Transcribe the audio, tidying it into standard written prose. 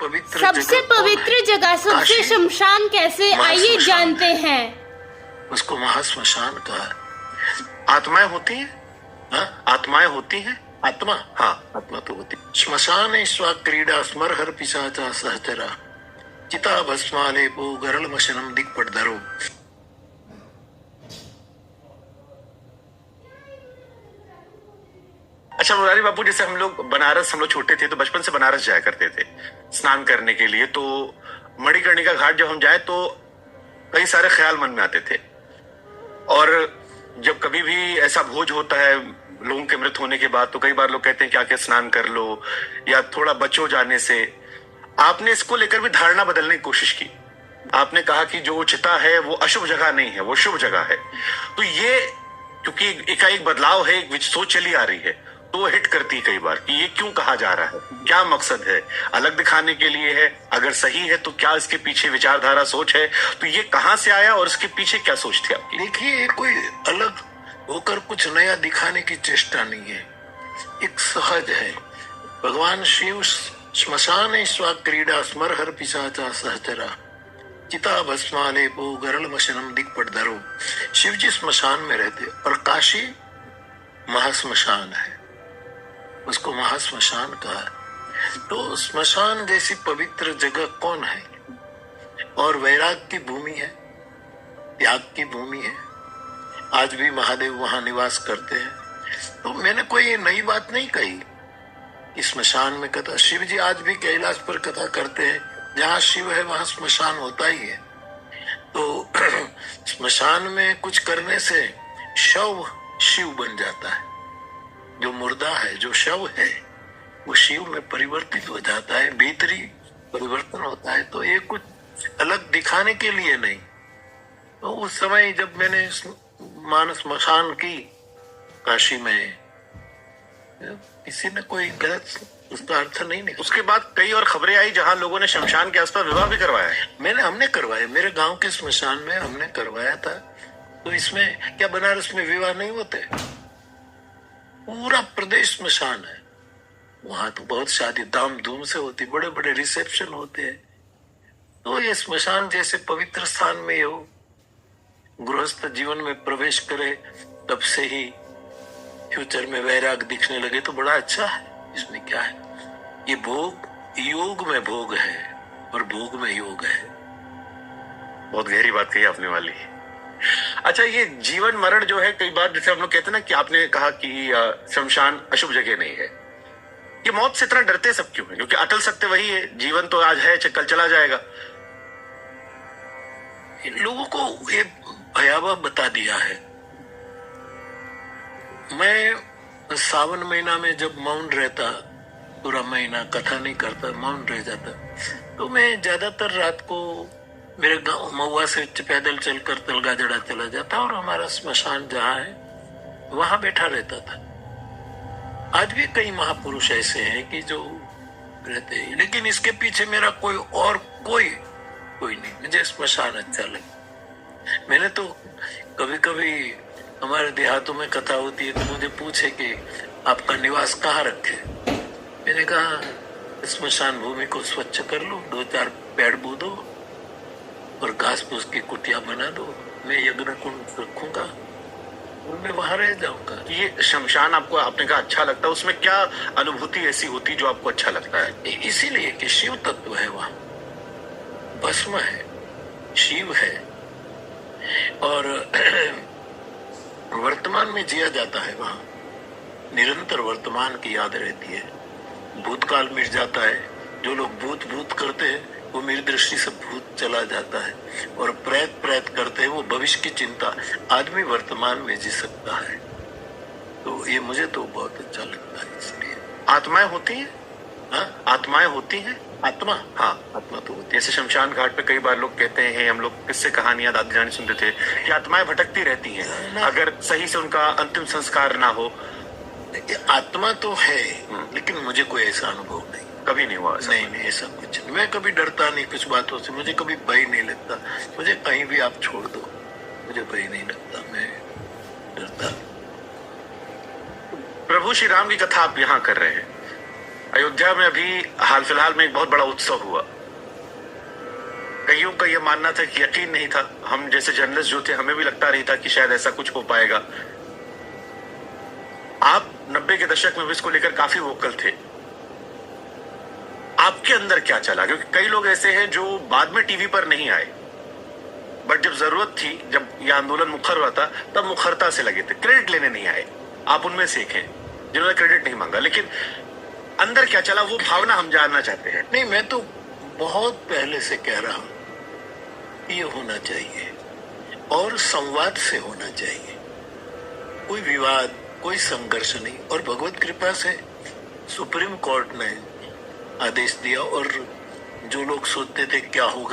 सबसे पवित्र जगह सबसे शमशान कैसे, आइए जानते हैं। उसको महाश्मशान कहा। आत्माएं होती हैं? हाँ? आत्माएं होती हैं? आत्मा, हाँ। आत्मा तो होती। श्मशान स्वा क्रीडा स्मरहर पिशाचा सहचरा चिता भस्मालेपो गरल मशनम दिक्पटधरो। अच्छा मुरारी बापू, जैसे हम लोग छोटे थे तो बचपन से बनारस जाया करते थे स्नान करने के लिए, तो मणिकर्णिका घाट जब हम जाए तो कई सारे ख्याल मन में आते थे। और जब कभी भी ऐसा भोज होता है लोगों के मृत होने के बाद, तो कई बार लोग कहते हैं कि आके स्नान कर लो या थोड़ा बचो जाने से। आपने इसको लेकर भी धारणा बदलने की कोशिश की। आपने कहा कि जो चिता है वो अशुभ जगह नहीं है, वो शुभ जगह है। तो ये क्योंकि एकाएक बदलाव है, एक सोच चली आ रही है, तो वो हिट करती है कई बार कि ये क्यों कहा जा रहा है, क्या मकसद है, अलग दिखाने के लिए है? अगर सही है तो क्या इसके पीछे विचारधारा सोच है? तो ये कहां से आया और इसके पीछे क्या सोच थी आपकी? देखिए, कोई अलग होकर कुछ नया दिखाने की चेष्टा नहीं है, एक सहज है। भगवान शिव श्मशान स्वा क्रीडा स्मरहर पिशाचा सहचरा चिता भस्मालेपो गरल मशनम दिक्पटधरो। शिव जी स्मशान में रहते और काशी महाश्मशान है, उसको महाश्मशान कहा। तो श्मशान जैसी पवित्र जगह कौन है? और वैराग की भूमि है, त्याग की भूमि है। आज भी महादेव वहां निवास करते हैं। तो मैंने कोई नई बात नहीं कही कि श्मशान में कथा। शिव जी आज भी कैलाश पर कथा करते हैं, जहां शिव है वहां श्मशान होता ही है। तो श्मशान में कुछ करने से शव शिव बन जाता है। जो मुर्दा है, जो शव है, वो शिव में परिवर्तित हो जाता है, भीतरी परिवर्तन होता है। तो ये कुछ अलग दिखाने के लिए नहीं। तो उस समय जब मैंने मानस श्मशान की काशी में, किसी ने कोई गलत उसका अर्थ नहीं निकला। उसके बाद कई और खबरें आई जहां लोगों ने शमशान के आसपास विवाह भी करवाया है। हमने करवाया, मेरे गांव के श्मशान में हमने करवाया था। तो इसमें क्या बनारस में विवाह नहीं होते? पूरा प्रदेश श्मशान है, वहां तो बहुत शादी धाम धूम से होती, बड़े बड़े रिसेप्शन होते हैं। तो ये श्मशान जैसे पवित्र स्थान में हो, गृहस्थ जीवन में प्रवेश करे, तब से ही फ्यूचर में वैराग दिखने लगे, तो बड़ा अच्छा है। इसमें क्या है? ये भोग, योग में भोग है और भोग में योग है। बहुत गहरी बात कही आपने वाली। अच्छा, ये जीवन मरण जो है, कई बार जैसे हम लोग कहते हैं ना कि आपने कहा कि शमशान अशुभ जगह नहीं है, ये मौत से इतना डरते सब क्यों है? क्योंकि अटल सत्य वही है, जीवन तो आज है, कल चला जाएगा। इन लोगों को ये भयावह बता दिया है। मैं सावन महीना में जब मौन रहता, पूरा महीना कथा नहीं करता, मौन रह जाता, तो मैं ज्यादातर रात को मेरे गांव महुआ से पैदल चलकर तलगाजड़ा चला जाता और हमारा श्मशान जहाँ है वहां बैठा रहता था। आज भी कई महापुरुष ऐसे हैं कि जो रहते हैं, लेकिन इसके पीछे मेरा कोई नहीं। मुझे श्मशान अच्छा लगे। मैंने तो कभी कभी हमारे देहातों में कथा होती है तो मुझे पूछे कि आपका निवास कहाँ रखे। मैंने कहा श्मशान भूमि को स्वच्छ कर लो, 2-4 पेड़ बो दो और घास फूस की कुटिया बना दो, मैं यज्ञ कुंड रखूंगा और मैं वहां रह जाऊंगा। ये शमशान आपको, आपने कहा अच्छा लगता है, उसमें क्या अनुभूति ऐसी होती जो आपको अच्छा लगता है? इसीलिए कि शिव तत्व है वहां, भस्म है, शिव है और वर्तमान में जिया जाता है। वहां निरंतर वर्तमान की याद रहती है। भूतकाल मिट जाता है। जो लोग भूत करते हैं वो मेरी दृष्टि से भूत चला जाता है, और प्रेत करते हैं वो भविष्य की चिंता। आदमी वर्तमान में जी सकता है। तो ये मुझे तो बहुत अच्छा लगता है। इसलिए आत्माएं होती हैं? हाँ, आत्माएं होती हैं। आत्मा, हाँ, आत्मा तो होती है। जैसे शमशान घाट पे कई बार लोग कहते हैं, हम लोग किससे कहानियां दादी जानी सुनते थे कि आत्माएं भटकती रहती हैं अगर सही से उनका अंतिम संस्कार ना हो। आत्मा तो है, लेकिन मुझे कोई ऐसा अनुभव नहीं, कभी नहीं हुआ। नहीं, ऐसा कुछ नहीं। मैं कभी डरता नहीं कुछ बातों से, मुझे कभी भय नहीं लगता। मुझे कहीं भी आप छोड़ दो, मुझे भय नहीं लगता, मैं डरता। प्रभु श्री राम की कथा आप यहाँ कर रहे हैं, अयोध्या में अभी हाल फिलहाल में एक बहुत बड़ा उत्सव हुआ। कईयों का यह मानना था कि यकीन नहीं था, हम जैसे जर्नलिस्ट जो थे हमें भी लगता नहीं था कि शायद ऐसा कुछ हो पाएगा। आप 90 के दशक में भी इसको लेकर काफी वोकल थे। आपके अंदर क्या चला? क्योंकि कई लोग ऐसे हैं जो बाद में टीवी पर नहीं आए, बट जब जरूरत थी, जब यह आंदोलन मुखर हुआ था, तब मुखरता से लगे थे, क्रेडिट लेने नहीं आए। आप उनमें से एक हैं जिन्होंने क्रेडिट नहीं मांगा, लेकिन अंदर क्या चला वो भावना हम जानना चाहते हैं। नहीं, मैं तो बहुत पहले से कह रहा हूं ये होना चाहिए और संवाद से होना चाहिए, कोई विवाद, कोई संघर्ष नहीं। और भगवत कृपा से सुप्रीम कोर्ट ने आदेश दिया, और जो लोग सोचते थे क्या होगा